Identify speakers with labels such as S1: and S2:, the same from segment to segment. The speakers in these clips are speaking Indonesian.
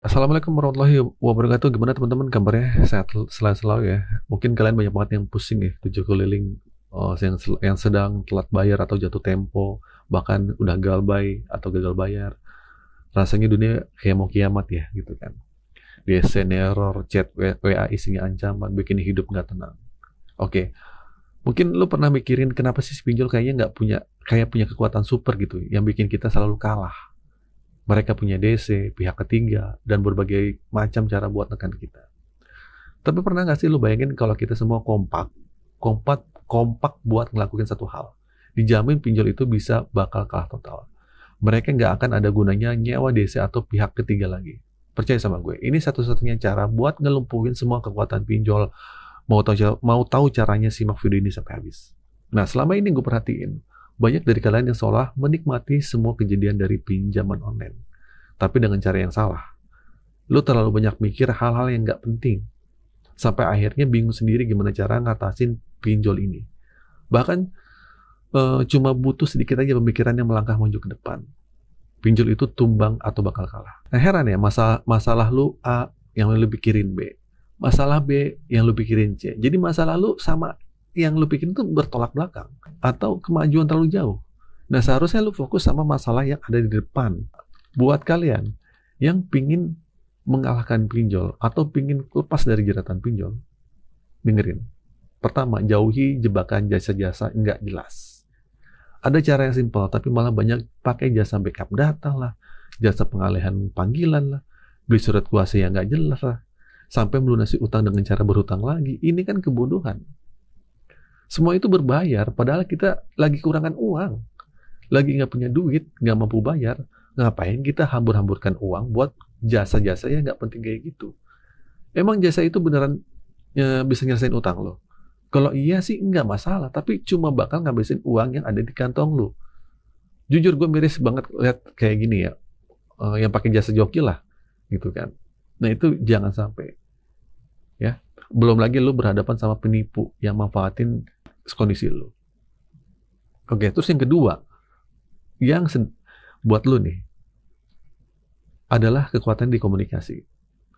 S1: Assalamualaikum warahmatullahi wabarakatuh. Gimana teman-teman kabarnya? Sehat selalu ya. Mungkin kalian banyak banget yang pusing ya, tujuh keliling, yang sedang telat bayar atau jatuh tempo, bahkan udah gagal bayar. Rasanya dunia kayak mau kiamat ya, gitu kan. DSN error, chat WA isinya ancaman, bikin hidup nggak tenang. Oke, mungkin lu pernah mikirin kenapa sih si pinjol kayaknya nggak punya, kayak punya kekuatan super gitu, yang bikin kita selalu kalah. Mereka punya DC, pihak ketiga, dan berbagai macam cara buat nekan kita. Tapi pernah nggak sih lu bayangin kalau kita semua kompak buat ngelakuin satu hal? Dijamin pinjol itu bisa bakal kalah total. Mereka nggak akan ada gunanya nyewa DC atau pihak ketiga lagi. Percaya sama gue, ini satu-satunya cara buat ngelumpuhin semua kekuatan pinjol. Mau tahu caranya, simak video ini sampai habis. Nah, selama ini gue perhatiin, banyak dari kalian yang seolah menikmati semua kejadian dari pinjaman online. Tapi dengan cara yang salah. Lu terlalu banyak mikir hal-hal yang nggak penting. Sampai akhirnya bingung sendiri gimana cara ngatasin pinjol ini. Bahkan cuma butuh sedikit aja pemikiran yang melangkah maju ke depan. Pinjol itu tumbang atau bakal kalah. Nah heran ya, masalah lu A yang lu pikirin B. Masalah B yang lu pikirin C. Jadi masalah lu sama yang lu pikirin itu bertolak belakang. Atau kemajuan terlalu jauh. Nah seharusnya lu fokus sama masalah yang ada di depan. Buat kalian yang pingin mengalahkan pinjol atau pingin lepas dari jeratan pinjol, dengerin. Pertama, jauhi jebakan jasa-jasa nggak jelas. Ada cara yang simpel, tapi malah banyak pakai jasa backup data lah, jasa pengalihan panggilan lah, beli surat kuasa yang nggak jelas lah, sampai melunasi utang dengan cara berhutang lagi. Ini kan kebodohan. Semua itu berbayar, padahal kita lagi kurangan uang, lagi nggak punya duit, nggak mampu bayar. Ngapain kita hambur-hamburkan uang buat jasa-jasa yang nggak penting kayak gitu? Emang jasa itu beneran bisa nyelesain utang lo? Kalau iya sih nggak masalah, tapi cuma bakal ngabisin uang yang ada di kantong lo. Jujur gue miris banget lihat kayak gini ya, yang pakai jasa joki lah, gitu kan. Nah itu jangan sampai, ya. Belum lagi lo berhadapan sama penipu yang manfaatin kondisi lo. Oke, terus yang kedua, yang buat lo nih, adalah kekuatan di komunikasi.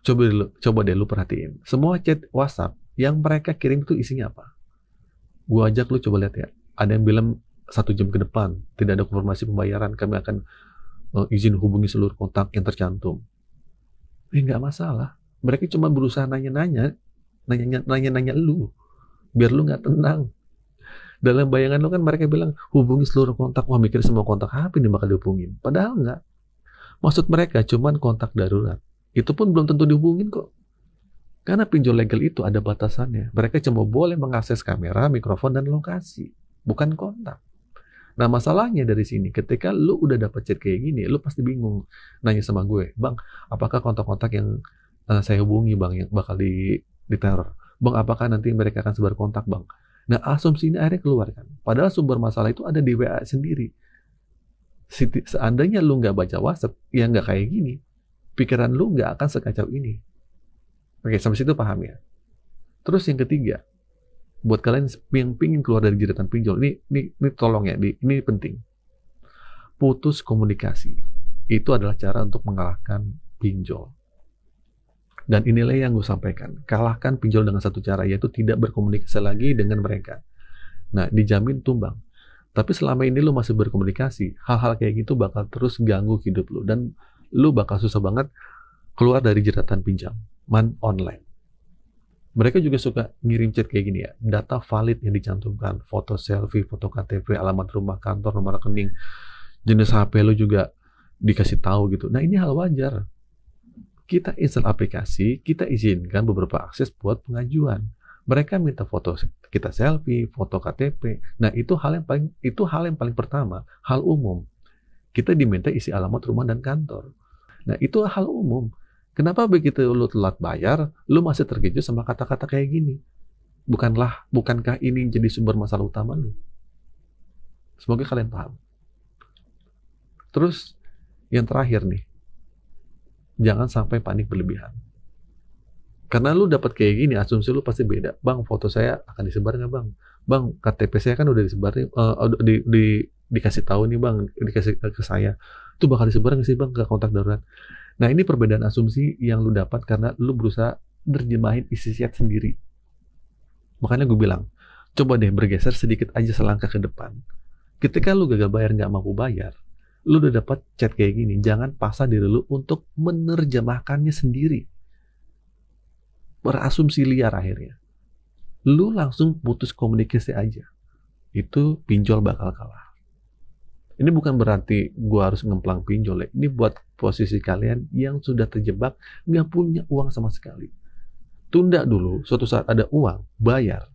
S1: Coba deh lu perhatiin. Semua chat WhatsApp yang mereka kirim itu isinya apa? Gua ajak lu coba lihat ya. Ada yang bilang 1 jam ke depan tidak ada konfirmasi pembayaran, kami akan izin hubungi seluruh kontak yang tercantum. Nggak masalah. Mereka cuma berusaha nanya-nanya lu, biar lu nggak tenang. Dalam bayangan lu kan mereka bilang hubungi seluruh kontak. Wah, mikir semua kontak apa ini bakal dihubungin. Padahal nggak. Maksud mereka cuman kontak darurat. Itu pun belum tentu dihubungin kok. Karena pinjol legal itu ada batasannya. Mereka cuma boleh mengakses kamera, mikrofon, dan lokasi. Bukan kontak. Nah masalahnya dari sini, ketika lu udah dapet chat kayak gini, lu pasti bingung. Nanya sama gue, bang, apakah kontak-kontak yang saya hubungi bang, yang bakal diteror? Bang, apakah nanti mereka akan sebar kontak bang? Nah asumsi ini akhirnya keluar kan. Padahal sumber masalah itu ada di WA sendiri. Seandainya lu nggak baca WhatsApp, ya nggak kayak gini. Pikiran lu nggak akan sekacau ini. Oke, sampai situ paham ya. Terus yang ketiga, buat kalian yang pingin keluar dari jeratan pinjol, ini tolong ya, ini penting. Putus komunikasi. Itu adalah cara untuk mengalahkan pinjol. Dan inilah yang gue sampaikan. Kalahkan pinjol dengan satu cara, yaitu tidak berkomunikasi lagi dengan mereka. Nah, dijamin tumbang. Tapi selama ini lu masih berkomunikasi, hal-hal kayak gitu bakal terus ganggu hidup lu. Dan lu bakal susah banget keluar dari jeratan pinjaman online. Mereka juga suka ngirim chat kayak gini ya, data valid yang dicantumkan, foto selfie, foto KTP, alamat rumah, kantor, nomor rekening, jenis HP lu juga dikasih tahu gitu. Nah ini hal wajar. Kita install aplikasi, kita izinkan beberapa akses buat pengajuan. Mereka minta foto kita selfie, foto KTP. Nah itu hal yang paling pertama, hal umum. Kita diminta isi alamat rumah dan kantor. Nah itu hal umum. Kenapa begitu lu telat bayar, lu masih terkejut sama kata-kata kayak gini? Bukankah ini jadi sumber masalah utama lu? Semoga kalian paham. Terus yang terakhir nih, jangan sampai panik berlebihan. Karena lu dapat kayak gini, asumsi lu pasti beda. Bang, foto saya akan disebar nggak bang? Bang, KTP saya kan udah disebar nih, dikasih tahu nih bang, dikasih ke saya. Itu bakal disebar nggak sih bang ke kontak darurat? Nah, ini perbedaan asumsi yang lu dapat karena lu berusaha nerjemahin isi chat sendiri. Makanya gue bilang, coba deh bergeser sedikit aja selangkah ke depan. Ketika lu gagal bayar, nggak mampu bayar, lu udah dapat chat kayak gini, jangan paksa diri lu untuk menerjemahkannya sendiri. Berasumsi liar akhirnya. Lu langsung putus komunikasi aja. Itu pinjol bakal kalah. Ini bukan berarti gua harus ngemplang pinjol ya. Ini buat posisi kalian yang sudah terjebak, nggak punya uang sama sekali. Tunda dulu, suatu saat ada uang, bayar.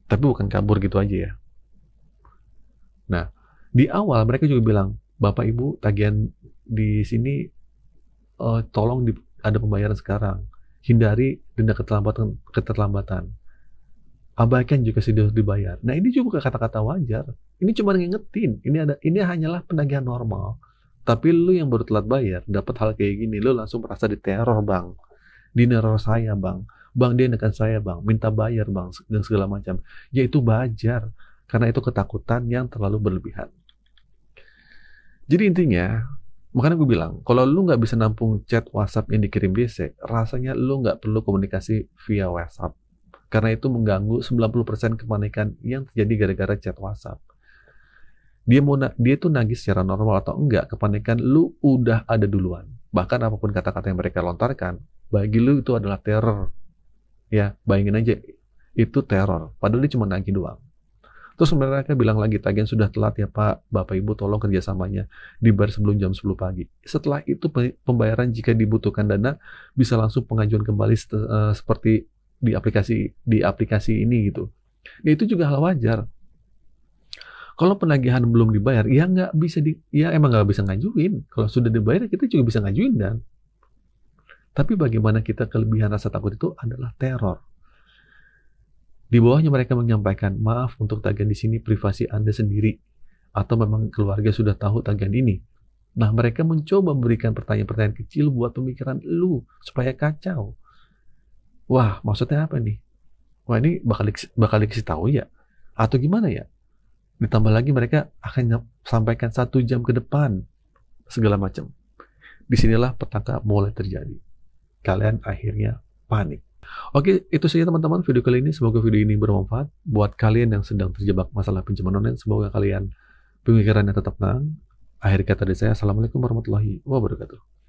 S1: Tapi bukan kabur gitu aja ya. Nah, di awal mereka juga bilang, Bapak Ibu tagihan di sini tolong ada pembayaran sekarang. Hindari denda keterlambatan. Abaikan juga sudah dibayar. Nah, ini juga kata-kata wajar. Ini cuma ngingetin. Ini hanyalah penagihan normal. Tapi lu yang baru telat bayar, dapat hal kayak gini, lu langsung merasa diteror, Bang. Dineror saya, Bang. Bang, dia nekan saya, Bang. Minta bayar, Bang, dan segala macam. Ya itu wajar. Karena itu ketakutan yang terlalu berlebihan. Jadi intinya, makanya gue bilang, kalau lu nggak bisa nampung chat WhatsApp yang dikirim DC, rasanya lu nggak perlu komunikasi via WhatsApp. Karena itu mengganggu 90% kepanikan yang terjadi gara-gara chat WhatsApp. Dia tuh nagih secara normal atau enggak, kepanikan lu udah ada duluan. Bahkan apapun kata-kata yang mereka lontarkan, bagi lu itu adalah teror. Ya, bayangin aja, itu teror. Padahal dia cuma nagih doang. Terus mereka bilang lagi, tagihan sudah telat ya Pak, Bapak Ibu tolong kerjasamanya dibayar sebelum jam 10 pagi. Setelah itu pembayaran jika dibutuhkan dana bisa langsung pengajuan kembali seperti di aplikasi ini gitu. Ya, itu juga hal wajar. Kalau penagihan belum dibayar, ya nggak bisa ya emang nggak bisa ngajuin. Kalau sudah dibayar, kita juga bisa ngajuin dan. Tapi bagaimana kita kelebihan rasa takut itu adalah teror. Di bawahnya mereka menyampaikan, maaf untuk tagihan di sini privasi Anda sendiri. Atau memang keluarga sudah tahu tagihan ini. Nah, mereka mencoba memberikan pertanyaan-pertanyaan kecil buat pemikiran lu supaya kacau. Wah, maksudnya apa nih? Wah, ini bakal dikasih tahu ya? Atau gimana ya? Ditambah lagi mereka akan sampaikan 1 jam ke depan. Segala macam. Disinilah petaka mulai terjadi. Kalian akhirnya panik. Oke, itu saja teman-teman video kali ini. Semoga video ini bermanfaat. Buat kalian yang sedang terjebak masalah pinjaman online, semoga kalian pemikirannya tetap tenang. Akhir kata dari saya, Assalamualaikum warahmatullahi wabarakatuh.